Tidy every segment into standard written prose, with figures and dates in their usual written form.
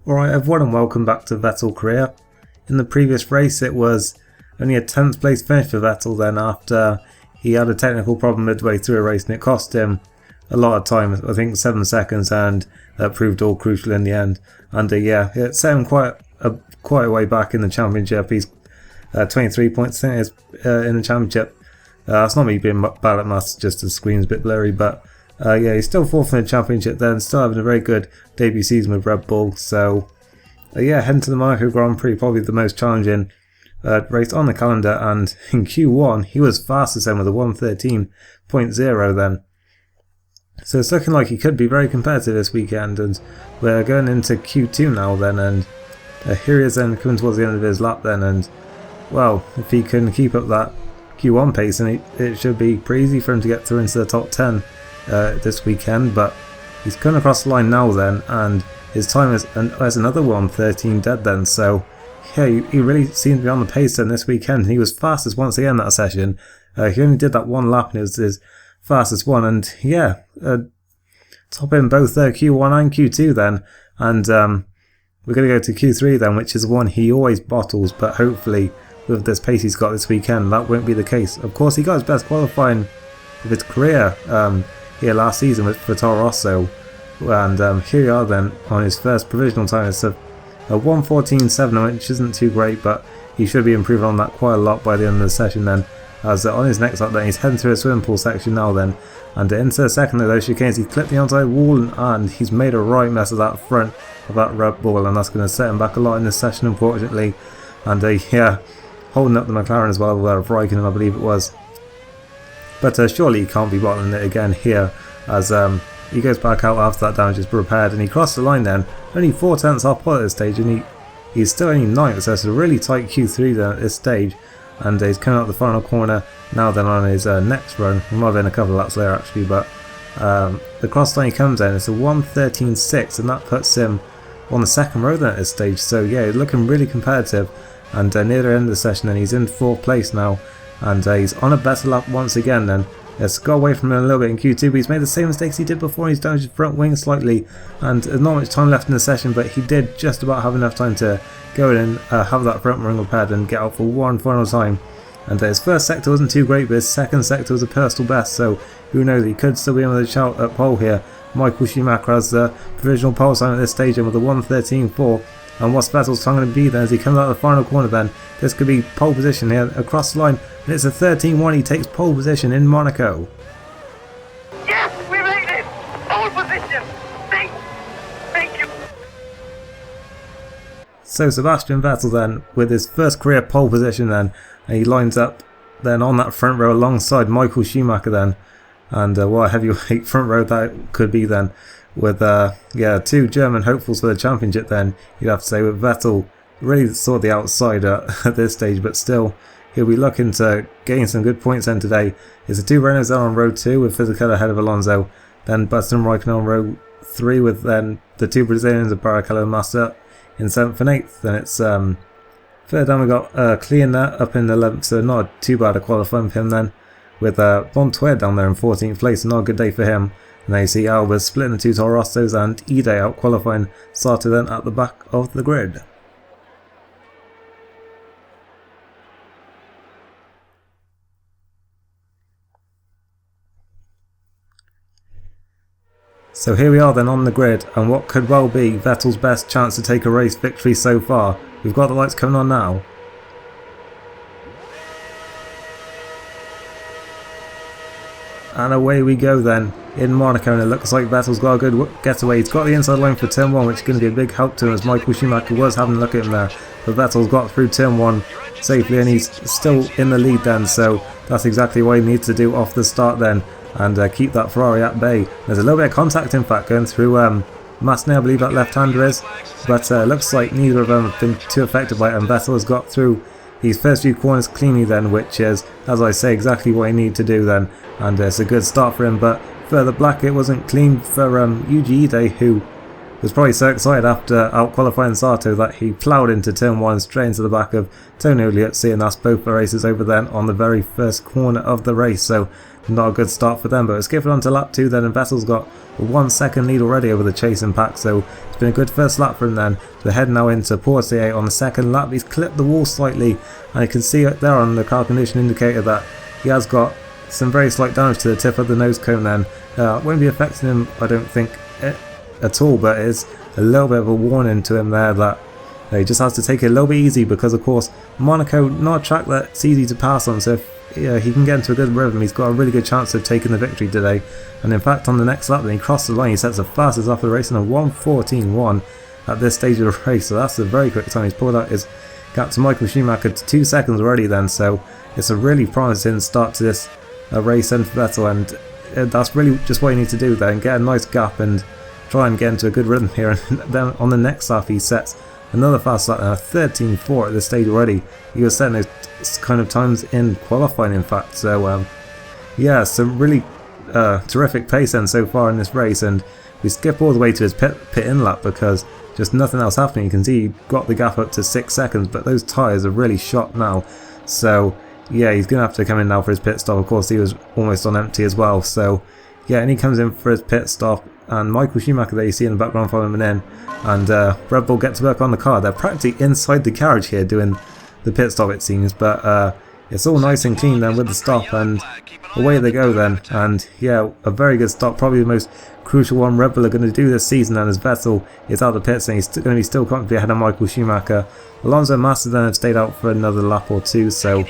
Alright everyone, and welcome back to Vettel Career. In the previous race it was only a 10th place finish for Vettel then after he had a technical problem midway through a race and it cost him a lot of time, I think 7 seconds, and that proved all crucial in the end. And yeah, it set him quite a way back in the championship. He's 23 points I think in the championship. That's not me being bad at maths, just the screen's a bit blurry, but yeah, he's still 4th in the championship then, still having a very good debut season with Red Bull. So yeah, heading to the Monaco Grand Prix, probably the most challenging race on the calendar, and in Q1 he was fastest then with a 1:13.0 then. So it's looking like he could be very competitive this weekend, and we're going into Q2 now then, and here he is then coming towards the end of his lap then, and well, if he can keep up that Q1 pace, and it should be pretty easy for him to get through into the top 10 this weekend. But he's coming across the line now then, and his time is another 1:13 dead then, so yeah, he really seemed to be on the pace then this weekend. He was fastest once again that session. He only did that one lap and it was his fastest one, and yeah, top in both Q1 and Q2 then, and we're going to go to Q3 then, which is one he always bottles, but hopefully with this pace he's got this weekend that won't be the case. Of course, he got his best qualifying of his career here last season for Toro Rosso, and here we are then on his first provisional time. It's a 1:14.7, which isn't too great, but he should be improving on that quite a lot by the end of the session then, as on his next lap then he's heading through a swimming pool section now then, and into the second of those chicanes he clipped the outside wall, and he's made a right mess of that front of that Red Bull, and that's going to set him back a lot in this session unfortunately. And yeah, holding up the McLaren as well, with Raikkonen I believe it was. But surely he can't be bottling it again here, as he goes back out after that damage is repaired, and he crossed the line then, only 4 tenths off pole at this stage, and he's still only 9th, so it's a really tight Q3 then at this stage. And he's coming out the final corner now then on his next run. He might have been a couple of laps later actually, but the cross line he comes in, it's a 1:13.6, and that puts him on the second row then at this stage. So yeah, he's looking really competitive, and near the end of the session then he's in 4th place now, and he's on a better lap once again then. It's got away from him a little bit in Q2, but he's made the same mistakes he did before. He's damaged his front wing slightly, and there's not much time left in the session, but he did just about have enough time to go in and have that front wing repaired and get out for one final time. And his first sector wasn't too great, but his second sector was a personal best, so who knows, he could still be in with a shout at pole here. Michael Schumacher has the provisional pole time at this stage and with a 1:13.4. And what's Vettel's time going to be then as he comes out of the final corner then? This could be pole position here across the line, and it's a 13.1. He takes pole position in Monaco. Yes, we made it! Pole position! Thank you! So Sebastian Vettel then, with his first career pole position then, and he lines up then on that front row alongside Michael Schumacher then, and what a heavyweight front row that could be then, with yeah, 2 German hopefuls for the championship then, you'd have to say, with Vettel really sort of the outsider at this stage, but still he'll be looking to gain some good points then today. It's the 2 Renaults there on row 2 with Fisichella ahead of Alonso, then Sebastian Raikkonen on row 3 with then the 2 Brazilians of Barrichello and Massa in 7th and 8th. Then it's third down we got Clean there up in 11th, so not too bad a qualifying for him then, with Montoya down there in 14th place, not a good day for him. And then you see Alba splitting the 2 Toro Rossos, and Ide out qualifying Sato then at the back of the grid. So here we are then on the grid, and what could well be Vettel's best chance to take a race victory so far. We've got the lights coming on now. And away we go then in Monaco, and it looks like Vettel's got a good getaway. He's got the inside line for turn 1, which is going to be a big help to him, as Michael Schumacher was having a look at him there. But Vettel's got through turn 1 safely, and he's still in the lead then, so that's exactly what he needs to do off the start then, and keep that Ferrari at bay. There's a little bit of contact in fact going through Masney, I believe that left-hander is, but looks like neither of them have been too affected by it, and Vettel has got through these first few corners cleanly then, which is, as I say, exactly what he needed to do then, and it's a good start for him. But further back it wasn't clean for Yuji Ide, who was probably so excited after out-qualifying Sato that he ploughed into turn 1 straight into the back of Tony Liuzzi, and that's both the races over then on the very first corner of the race. So not a good start for them. But we're skipping on to lap 2 then, and Vettel's got a 1 second lead already over the chasing pack, so it's been a good first lap for him then. So we're heading now into Portier on the second lap. He's clipped the wall slightly, and you can see it there on the car condition indicator that he has got some very slight damage to the tip of the nose cone then. Won't be affecting him, I don't think, at all, but it's a little bit of a warning to him there that he just has to take it a little bit easy, because of course Monaco, not a track that's easy to pass on, so if he can get into a good rhythm, he's got a really good chance of taking the victory today. And in fact, on the next lap when he crossed the line, he sets the fastest off the race in a 1:14.1 at this stage of the race, so that's a very quick time. He's pulled out his gap to Michael Schumacher to 2 seconds already then, so it's a really promising start to this race then for Vettel, and that's really just what you need to do there, and get a nice gap and try and get into a good rhythm here. And then on the next lap he sets another fast lap, 13.4 at this stage already. He was setting those kind of times in qualifying in fact, so yeah, some really terrific pace then so far in this race. And we skip all the way to his pit in lap because just nothing else happening. You can see he got the gap up to 6 seconds, but those tyres are really shot now, so yeah, he's going to have to come in now for his pit stop. Of course he was almost on empty as well, so yeah, and he comes in for his pit stop, and Michael Schumacher there you see in the background following him in, and Red Bull get to work on the car. They're practically inside the garage here doing the pit stop it seems, but it's all nice and clean then with the stop, and away they go then. And yeah, a very good stop, probably the most crucial one Red Bull are going to do this season, and as Vettel is out of pits and he's going to be still comfortably ahead of Michael Schumacher. Alonso and Massa then have stayed out for another lap or two, so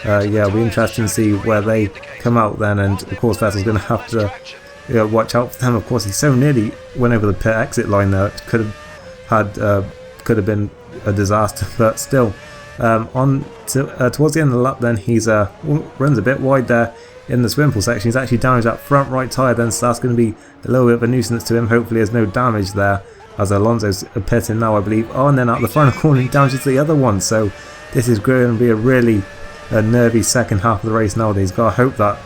yeah, it'll be interesting to see where they come out then. And of course Vettel's going to have to watch out for them. Of course he so nearly went over the pit exit line there. It could have been a disaster, but still towards the end of the lap then he's runs a bit wide there in the swimming pool section. He's actually damaged that front right tyre then, so that's going to be a little bit of a nuisance to him. Hopefully there's no damage there, as Alonso's pitting now I believe. Oh, and then out the final corner he damages the other one, so this is going to be a really nervy second half of the race now. He's got to hope that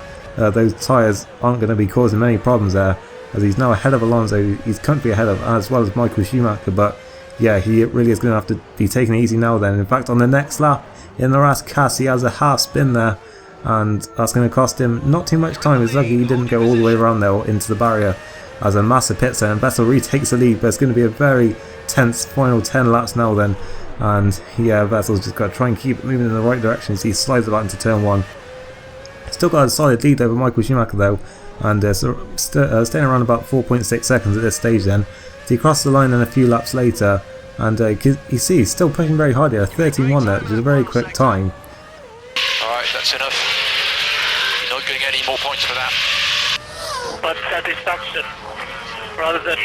those tyres aren't going to be causing many problems there, as he's now ahead of Alonso. He's comfortably ahead of, as well as Michael Schumacher, but yeah, he really is going to have to be taking it easy now then. In fact, on the next lap in the last cast he has a half spin there, and that's going to cost him not too much time. It's lucky he didn't go all the way around there into the barrier, as a massive pit there, and Vettel retakes the lead. But it's going to be a very tense final 10 laps now then, and yeah, Vettel's just got to try and keep it moving in the right direction as he slides it out into turn 1. Still got a solid lead over Michael Schumacher though, and staying around about 4.6 seconds at this stage then. So he crossed the line then a few laps later, and you see he's still pushing very hard here, 13.1 there, which is a very quick time. Alright, that's enough. You're not going to get any more points for that. But satisfaction, rather than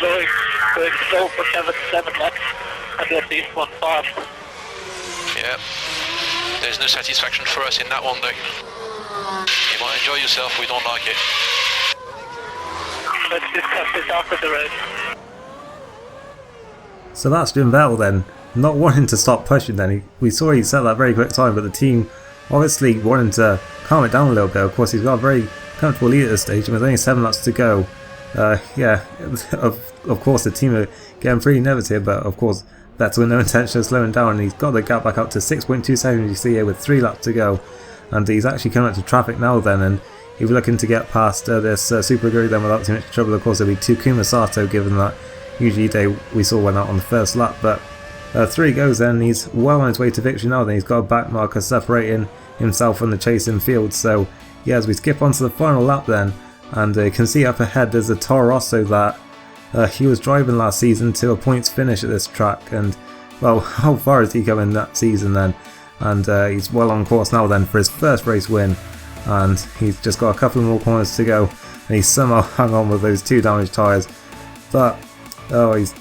going slow for 7 laps, I get these one fast. Yeah, there's no satisfaction for us in that one though. You might enjoy yourself, we don't like it. Let's discuss this after the race. Sebastian Vettel then, not wanting to stop pushing then. We saw he set that very quick time, but the team obviously wanting to calm it down a little bit. Of course he's got a very comfortable lead at this stage, and with only 7 laps to go, yeah, of course the team are getting pretty nervous here, but of course Vettel with no intention of slowing down, and he's got the gap back up to 6.2 seconds you see here with 3 laps to go, and he's actually coming up to traffic now then, and he's looking to get past this Super Aguri then without too much trouble. Of course it'll be Takuma Sato, given that UGD we saw went out on the first lap, but 3 goes then, and he's well on his way to victory now then. He's got a back marker separating himself from the chasing field, so yeah, as we skip on to the final lap then, and you can see up ahead there's a Toro Rosso that he was driving last season to a points finish at this track, and well, how far has he come in that season then? And he's well on course now then for his first race win, and he's just got a couple more corners to go, and he's somehow hung on with those 2 damaged tyres. But oh, he's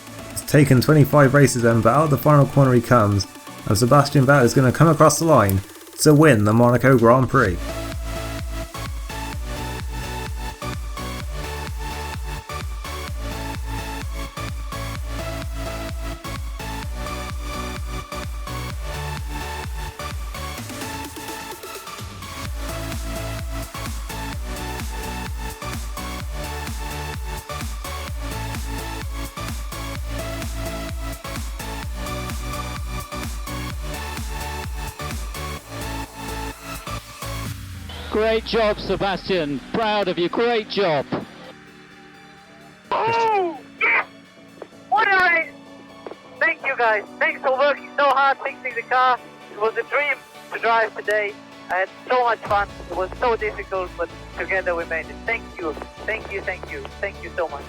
taken 25 races then, but out of the final corner he comes, and Sebastian Vettel is going to come across the line to win the Monaco Grand Prix. Great job, Sebastian. Proud of you. Great job. Oh, yes! What a race! Thank you guys. Thanks for working so hard fixing the car. It was a dream to drive today. I had so much fun. It was so difficult, but together we made it. Thank you. Thank you, thank you. Thank you so much.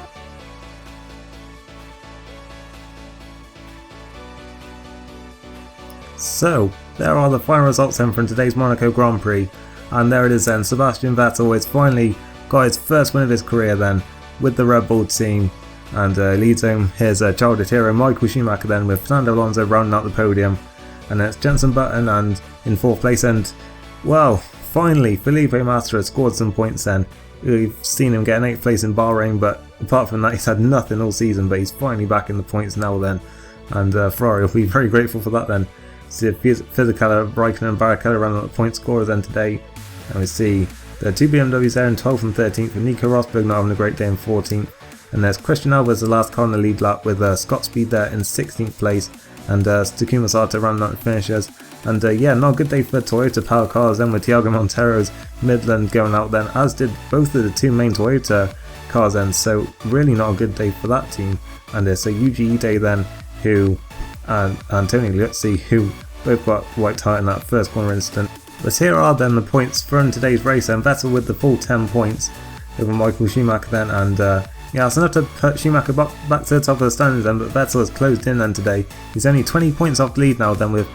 So, there are the final results then from today's Monaco Grand Prix, and there it is then. Sebastian Vettel has finally got his first win of his career then with the Red Bull team, and leads home his childhood hero Michael Schumacher then, with Fernando Alonso rounding out the podium, and then it's Jenson Button and in 4th place, and well, finally Felipe Massa has scored some points then. We've seen him get an 8th place in Bahrain, but apart from that he's had nothing all season, but he's finally back in the points now then, and Ferrari will be very grateful for that then. See Fisichella, Raikkonen and Barrichello round out the point scorers then today, and we see the 2 BMWs there in 12th and 13th, with Nico Rosberg not having a great day in 14th, and there's Christian Albers, the last car on the lead lap, with Scott Speed there in 16th place, and Takuma Sato rounding out the finishers. And yeah, not a good day for Toyota Power Cars then, with Thiago Montero's Midland going out then, as did both of the 2 main Toyota cars then, so really not a good day for that team. And it's a Yuji Ide then, who and Tony Liuzzi, who both got wiped out in that first corner incident. But here are then the points from today's race, and Vettel with the full 10 points over Michael Schumacher then, and yeah, it's enough to put Schumacher back to the top of the standings then, but Vettel has closed in then today. He's only 20 points off the lead now then, with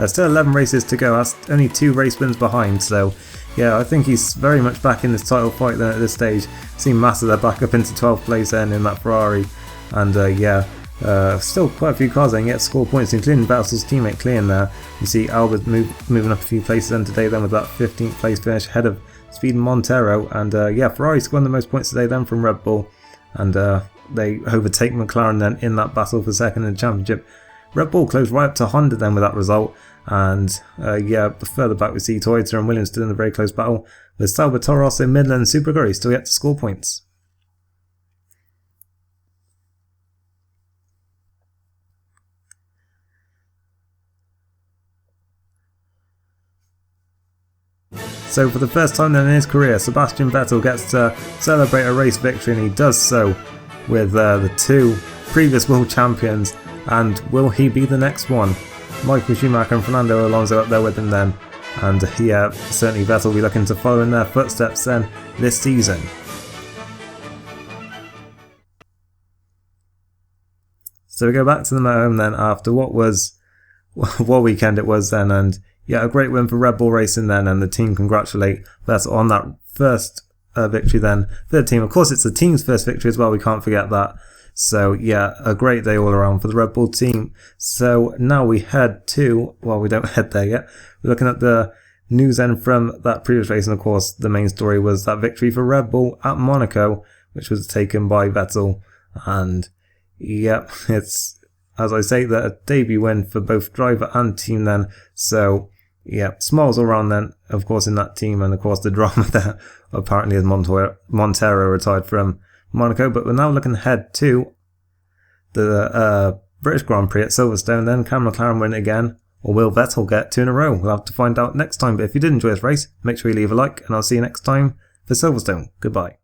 still 11 races to go. That's only 2 race wins behind, so yeah, I think he's very much back in this title fight then at this stage. Seen Massa there back up into 12th place then in that Ferrari, and yeah, still quite a few cars then yet score points, including Vettel's teammate Clean there. You see Albert moving up a few places then today then, with that 15th place finish ahead of Speed and Montero, and yeah, Ferrari scoring the most points today then from Red Bull, and they overtake McLaren then in that battle for second in the championship. Red Bull closed right up to Honda then with that result, and yeah, further back we see Toyota and Williams still in a very close battle, with Salvatore Rossi, Midland and Superguri still yet to score points. So for the first time then in his career, Sebastian Vettel gets to celebrate a race victory, and he does so with the 2 previous world champions. And will he be the next one? Michael Schumacher and Fernando Alonso up there with him then, and yeah, certainly Vettel will be looking to follow in their footsteps then this season. So we go back to the motorhome then after what weekend it was then, and yeah, a great win for Red Bull Racing then, and the team congratulate Vettel on that first victory then for the team. Of course, it's the team's first victory as well, we can't forget that. So yeah, a great day all around for the Red Bull team. So now we head to, well, we don't head there yet. We're looking at the news then from that previous race, and of course the main story was that victory for Red Bull at Monaco, which was taken by Vettel. And yeah, it's, as I say, a debut win for both driver and team then. So yeah, smiles all around then, of course, in that team, and of course the drama there apparently as Montero retired from Monaco. But we're now looking ahead to the British Grand Prix at Silverstone then. Can McLaren win it again, or will Vettel get 2 in a row? We'll have to find out next time. But if you did enjoy this race, make sure you leave a like, and I'll see you next time for Silverstone. Goodbye.